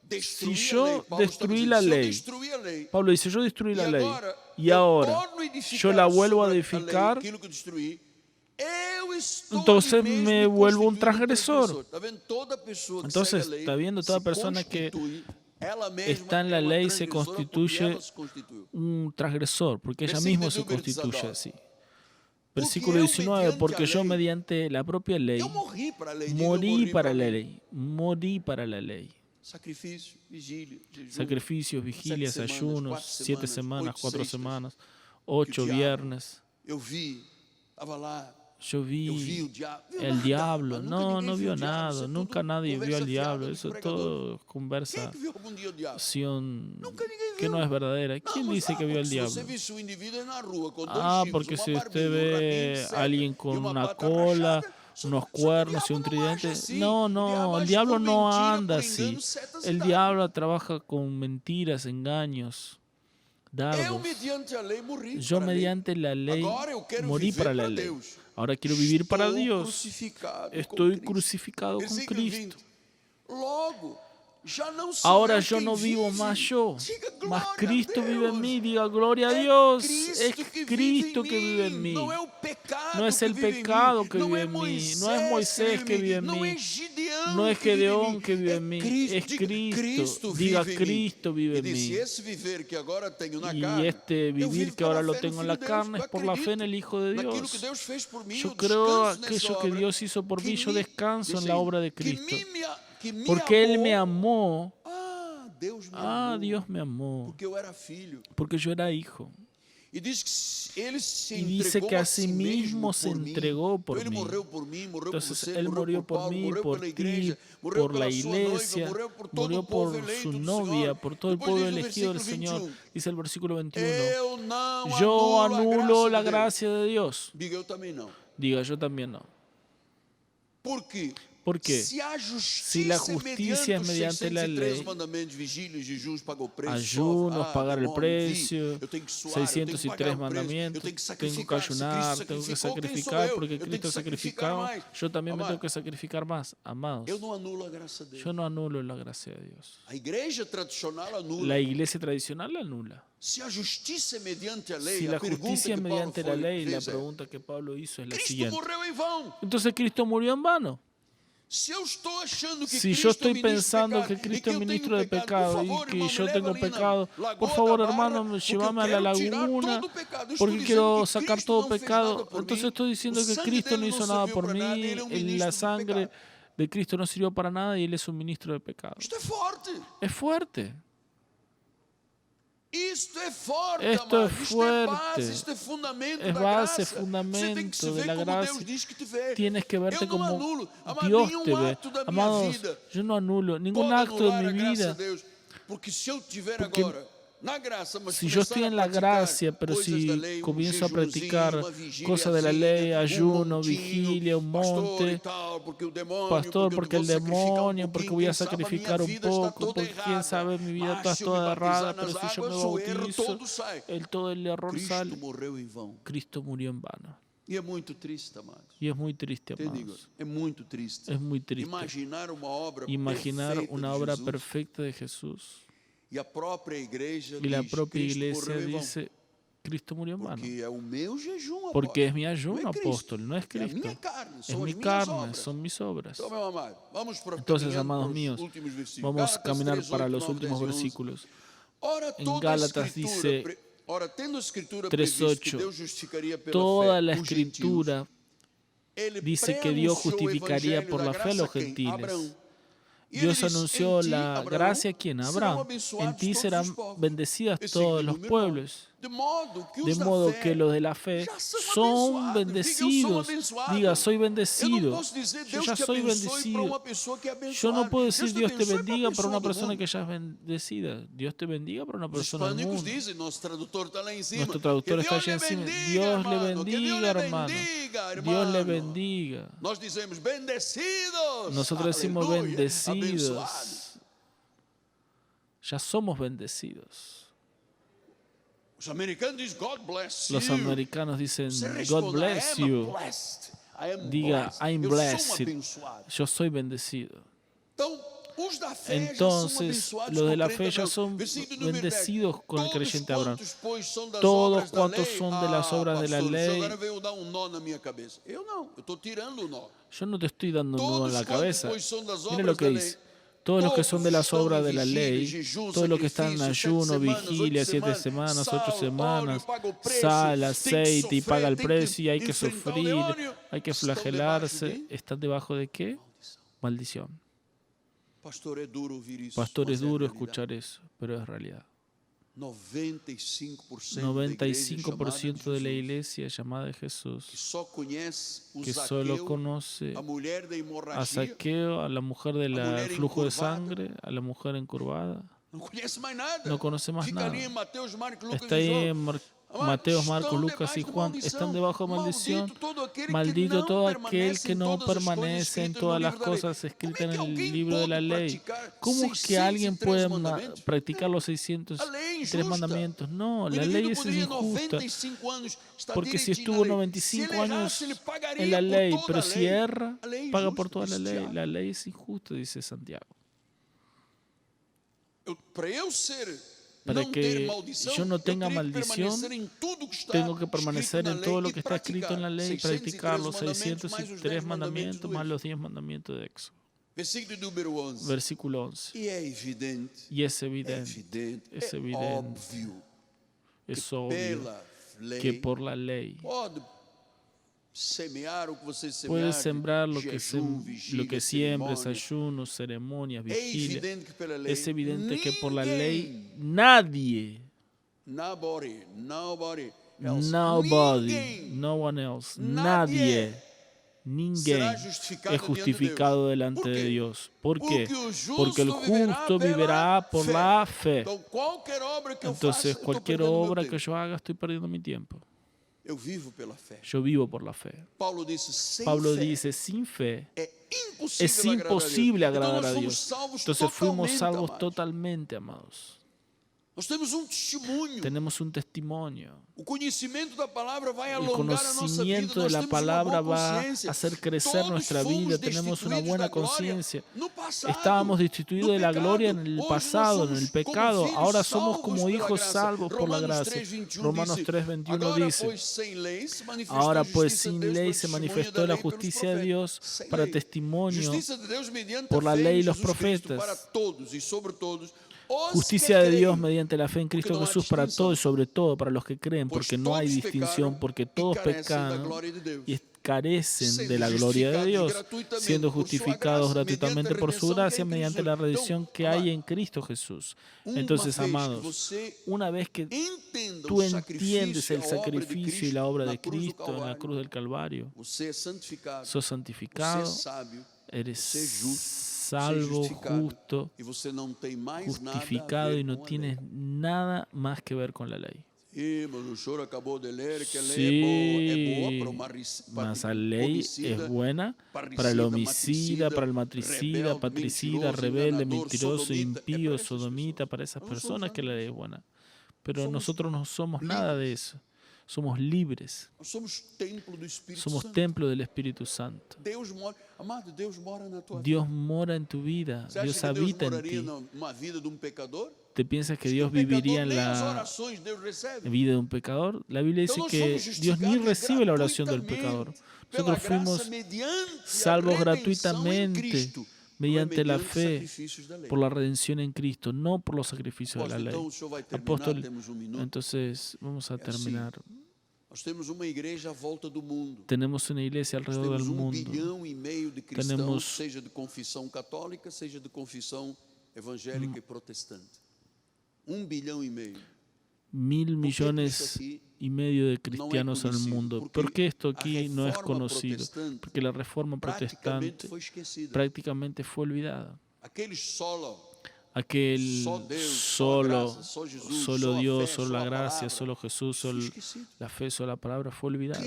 destruí si a yo lei, Paulo está destruí dizendo, la se eu ley, destruí a lei, Pablo dice, yo destruí la e ley agora, y eu ahora torno a edificar yo la vuelvo a sobre edificar, lei, aquilo que destruí, eu estou entonces ali mesmo me vuelvo un constituindo transgresor. Tá vendo? Toda pessoa que Entonces, segue a lei, está viendo, toda se persona que constitui, ela mesma está en é la uma ley se transgressora porque constituye ela se constituiu. un transgresor, porque ella Versículo misma se 19. constituye así. Porque Versículo eu, 19, mediante porque a yo lei, mediante la propia ley eu morri para a lei, diga, eu morí morri para a la ley, morí para la ley. Sacrifício, vigília, jejum, Sacrificios, vigilias, 7 semanas, ayunos, 4 7 semanas, 8 4 sextas, semanas, que 8 o diabo, viernes. eu vi, estava lá, Yo eu vi vi o diabo. Viu el nada, diablo. mas nunca No, ninguém no viu vio o diabo, nada. isso é Nunca tudo nadie vio conversa al diablo. fiada Eso dos es todo pregadores. Quem é conversación que viu algum dia o diabo? que viu. no es verdadera. Não, ¿Quién mas, dice que vio porque al se diablo? você visse um indivíduo na rua com 2 chifres, Porque uma si barbinha, usted rabinho de ve seta a alguien e con uma una pata cola, rachada, unos só que o cuernos y un diabo não age tridente, assim. no, O diabo el age diablo com no mentira, anda por así. engano, setas e El dados. diablo trabaja con mentiras, engaños, Eu, dardos. mediante a lei, morri Yo para a lei. mediante la ley Agora eu quero morí viver para la para ley. Deus. Ahora quiero vivir para Estou Dios. crucificado com Estoy Cristo. crucificado con Versículo Cristo. 20. Logo, já não sou Ahora eu yo quem no vivo vive. más yo, Diga mas glória a Cristo vive en Deus. mí. Diga gloria a É Dios. Cristo Es que Cristo vive que vive en mí. Não é o pecado No es el que vive pecado em mim. que Não vive é en mí. Moisés No es Moisés que vive en Não é mí. Gideão No es que vive em Gedeón mim. que vive en É mí. Cristo. Es Diga, Cristo. vive Diga em mim. Cristo vive E en disse, mí. esse viver que agora tenho na Y carne, este eu vivir vivo que ahora pela lo fé no tengo en Filho la de Deus. carne Eu es por la fe en acredito el Hijo de naquilo Dios. que Deus fez por mim. Yo Eu creo descanso aquello nessa que obra, Dios hizo por mí. Yo me- descanso dice en la aí, obra de que Cristo. que me Porque Él me amou. amó. Deus me amou. Dios me amó. Porque eu era filho. Porque yo era hijo. E diz que ele se Y dice entregou que a a sí mismo se por mim. entregó por Ele mí. morreu por mim, morreu Entonces por você, Él morreu murió por Paulo, mí, morreu por pela ti, igreja, morreu por pela la sua noiva, iglesia, morreu por todo murió o povo por eleito su do novia, Senhor. por todo el Depois pueblo diz no elegido del versículo Señor. 21, Dice el versículo 21. eu não Yo anulo anulo la de Deus. gracia de Dios. Diga, eu também não. Diga, yo también no. Por quê? Porque Se a si la justicia es mediante la ley, mandamentos, vigílias, jejuns, paga o preço, ayunos, sofre, pagar el demônio, precio, eu tenho que suar, eu tenho que 603 pagar o preço, mandamientos, eu tenho que tengo que sacrificar. Se ayunar, Cristo tengo que sacrificou, quem sou sacrificar, eu? porque Eu tenho Cristo que sacrificar sacrificó, mais. yo también me Amado, tengo que sacrificar más, amados. eu não anulo a graça dele. Yo no anulo la gracia de Dios. A igreja tradicional anula. La iglesia tradicional la anula. Se a justiça é mediante a lei, Si a la pergunta justicia que es Paulo mediante la ley, la fez é, pregunta que Pablo hizo es la Cristo siguiente. morreu em vão. Entonces Cristo murió en vano. Se eu estou achando que Si Cristo yo é estoy ministro de pensando pecado, que e Cristo que es eu ministro tenho de pecado, pecado por y favor, que irmão, yo me tengo leva ali na pecado, Lagoa por da favor, Barra, hermano, porque llévame a eu la quero tirar laguna, todo o pecado. Eu estou porque dizendo quiero que sacar Cristo todo não fez pecado. nada por Entonces mí. estoy diciendo O que sangue Cristo dele no não hizo nada serviu por para mí, nada, ele é um ministro la do sangre pecado. de Cristo no sirvió para nada y Él es un ministro de pecado. Isto é forte. Es fuerte. Isto é forte, Esto amado. es Isto é base, fuerte. isto é fundamento Es da base, graça. Você tem que fundamento se de ver la como gracia. Deus diz que te vê. Tienes que verte Eu não como anulo. Amado, Dios nenhum te ve. ato da minha Amados, vida yo no anulo ningún pode acto de anular mi a graça vida. de Deus. Porque se eu tiver Porque agora na graça, mas si yo estoy en la gracia, pero si comienzo a practicar cosas de la ley, ayuno, vigilia, un monte, pastor, porque el demonio, porque voy a sacrificar un poco, porque quién sabe, mi vida está toda errada, pero si yo me bautizo, todo el error sale. Cristo morreu em vão. Cristo murió en vano. E é muito triste, amados. Y es muy triste, Te digo, amados. é muito triste. Es muy triste Imaginar uma obra imaginar perfeita una de obra Jesus, perfecta de Jesús. e a própria igreja Y la diz, propia Cristo iglesia morreu em vão. dice, Cristo murió en vano. Porque é o meu jejum, Porque es mi apóstolo. ayuno, Não é Cristo. apóstol, no es É a Cristo. minha carne, Es são mi as minhas carne, obras. son mis obras. Então, meu amado, vamos para Entonces, caminhando amados para os míos, últimos versículos. vamos a Gálatas caminar 3, para 8, los 9, últimos 10 e 11. versículos. Ora, En toda a Gálatas escritura, dice ora, tendo a escritura 3:8, previsto que Deus justificaria pela Toda fé la os gentios, escritura ele dice que Dios preanunciou o justificaría evangelho por da la fe a graça los a quem? gentiles. Abraão. E ele Dios diz, anunció em ti, la Abraão, gracia a quien, a serão Abraham. En abençoados ti todos serán os povos. bendecidas Esse todos segundo los irmão. pueblos. De modo que De os da modo fé que los de la fe já são son abençoados. Diga, eu sou bendecidos. abençoado. Diga, soy Eu não bendecido. posso dizer Yo Deus ya te soy abençoe para bendecido. uma pessoa que é Yo abençoada. no puedo decir Dios te abençoe para bendiga para pessoa una do persona mundo. que ya es bendecida. Dios te bendiga para una Os persona del hispânicos mundo. dizem, nosso tradutor está lá em cima. Nuestro traductor que está Deus allá lhe encima. bendiga, Dios le hermano, que Deus bendiga, lhe hermano. bendiga, Dios le hermano. bendiga. Nós dizemos bendecidos. Nosotros decimos Aleluia, bendecidos. abençoados. Ya somos bendecidos. Os americanos dizem God bless Los you. americanos dicen Você God responde, bless I am you. blessed. I am Diga blessed. I'm Eu sou blessed. abençoado. Yo soy bendecido. Então, os da fé já são Entonces, abençoados los com de o la crente fe ya Abraão. son Versículo número 10. bendecidos con el Todos creyente Abraham. quantos, pois, são das Todos obras da cuantos lei. son de las obras de la pastor, ley. agora veio dar um nó na minha cabeça. Eu não, eu estou tirando o nó. Yo no te estoy dando un nudo en la Todos cabeza. quantos, pois, são das Mira obras lo que da dice. lei. Todos los que son de las Todos obras de estão la em vigília, ley, jejum, todos los que están en sacrifício, ayuno, 7 semanas, vigilia, 8 7 semanas, 8 sal, semanas, óleo, paga o preço, sal, tem que aceite y paga el sofrer, precio y hay tem que que enfrentar o sufrir, demônio. hay que Estão flagelarse. debaixo de ¿Están debajo de qué? Maldición. Pastor, é duro ouvir isso. Pastor, es mas é duro realidade. escuchar eso, pero es realidad. 95% de la iglesia llamada de que Jesús, só conhece o que Zaqueu, solo conoce a mulher da a hemorragia, Saqueo, a la mujer del mujer flujo de encurvada. sangre, a la mujer encurvada. não conhece mais nada. No conoce más Fica nada. ali em Mateus, Marcos, Lucas Está e ahí João. en Mateo, Marcos, Lucas y Juan. Están debajo de maldición. Maldito todo aquel que no permanece en todas las cosas escritas en el libro de la ley. ¿Cómo es que alguien puede practicar los 603 mandamientos? No, la ley es injusta. Porque si estuvo 95 años en la ley, pero si erra, paga por toda la ley. La ley es injusta, dice Santiago. Para que yo no tenga maldición, tengo que permanecer en todo lo que está escrito en la ley y practicar los 603 mandamientos más los 10 mandamientos de Éxodo. Versículo 11. Y es evidente, es obvio que por la ley puedes sembrar lo que siembres, ayunos, ceremonias, vigilia. Es evidente que por la ley nadie, nobody, no one else, nadie, ninguém es justificado delante de Dios. ¿Por qué? Porque el justo vivirá por la fe. Entonces, cualquier obra que yo haga, estoy perdiendo mi tiempo. Yo vivo por la fe. Pablo dice, sin fe es imposible agradar a Dios. Entonces fuimos salvos totalmente, amados. Tenemos un testimonio. El conocimiento de la palabra va a hacer crecer nuestra vida. Tenemos una buena conciencia. Estábamos destituidos de la gloria en el pasado, en el pecado. Ahora somos como hijos salvos por la gracia. Romanos 3:21 dice, ahora pues sin ley se manifestó la justicia de Dios para testimonio por la ley y los profetas. Justicia de Dios mediante la fe en Cristo Jesús para todos y sobre todo para los que creen, porque no hay distinción, porque todos pecaron y carecen de la gloria de Dios, siendo justificados gratuitamente por su gracia mediante la redención que hay en Cristo Jesús. Entonces, amados, una vez que tú entiendes el sacrificio y la obra de Cristo en la cruz del Calvario, sos santificado, eres salvo, justo, justificado y no tienes nada más que ver con la ley. Sí, mas la ley es buena para el homicida, para el matricida, patricida, rebelde, mentiroso, impío, sodomita, para esas personas que la ley es buena. Pero nosotros no somos nada de eso. Somos libres. Somos templo del Espíritu Santo. Dios mora en tu vida. Dios habita en ti. ¿Te piensas que Dios viviría en la vida de un pecador? La Biblia dice que Dios ni recibe la oración del pecador. Nosotros fuimos salvos gratuitamente mediante la fe por la redención en Cristo, no por los sacrificios de la ley. Apóstol, entonces vamos a terminar. Tenemos una iglesia alrededor del mundo. Tenemos seja de confissão católica, seja de confissão evangélica e protestante. 1,5 bilhão. 1.000 millones y medio de cristianos en el mundo. ¿Por qué esto aquí no es conocido? Porque la reforma protestante prácticamente fue olvidada. Aquel solo Dios, solo la gracia, solo Jesús, solo la fe, solo la palabra fue olvidada.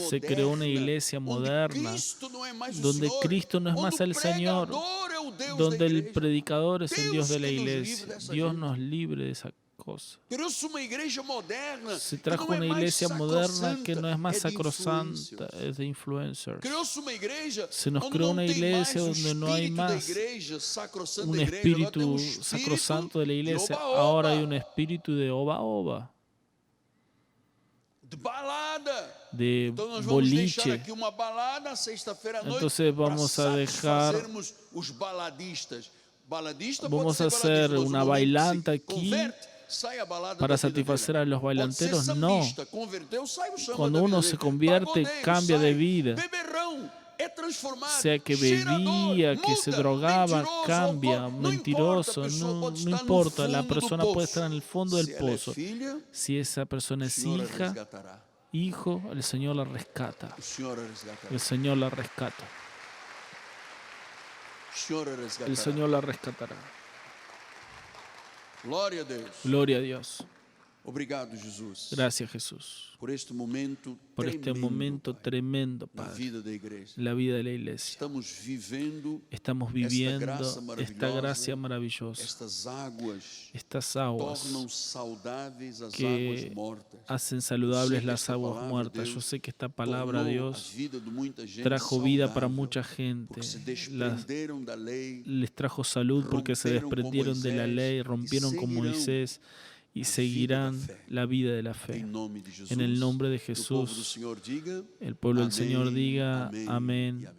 Se creó una iglesia moderna donde Cristo no es más el Señor, donde el predicador es el Dios de la iglesia. Dios nos libre de esa cosa. Se trajo una iglesia moderna que no es más sacrosanta, es de influencers. Se nos creó una iglesia donde no hay más un espíritu sacrosanto de la iglesia. Ahora hay un espíritu de oba-oba, de boliche. Entonces vamos a dejar, vamos a hacer una bailanta aquí para satisfacer a los bailanteros. No. Cuando uno se convierte, cambia de vida. Sea que bebía, que se drogaba, cambia, mentiroso, no importa. La persona puede estar en el fondo del pozo. Si esa persona es hija, hijo, el Señor la rescata. El Señor la rescata. El Señor la rescatará. Gloria a Dios. Obrigado, Jesus. Gracias, Jesús, por este momento tremendo, na Padre, vida da igreja. la vida de la iglesia. Estamos viviendo esta gracia maravillosa, estas aguas tornam saudáveis as águas que mortas. hacen saludables las aguas muertas. Yo sé que esta palabra, Dios, trajo vida para mucha gente. Les trajo salud porque se desprendieron de la ley, rompieron con Moisés y seguirán la vida de la fe. En el nombre de Jesús, el pueblo del Señor diga amén.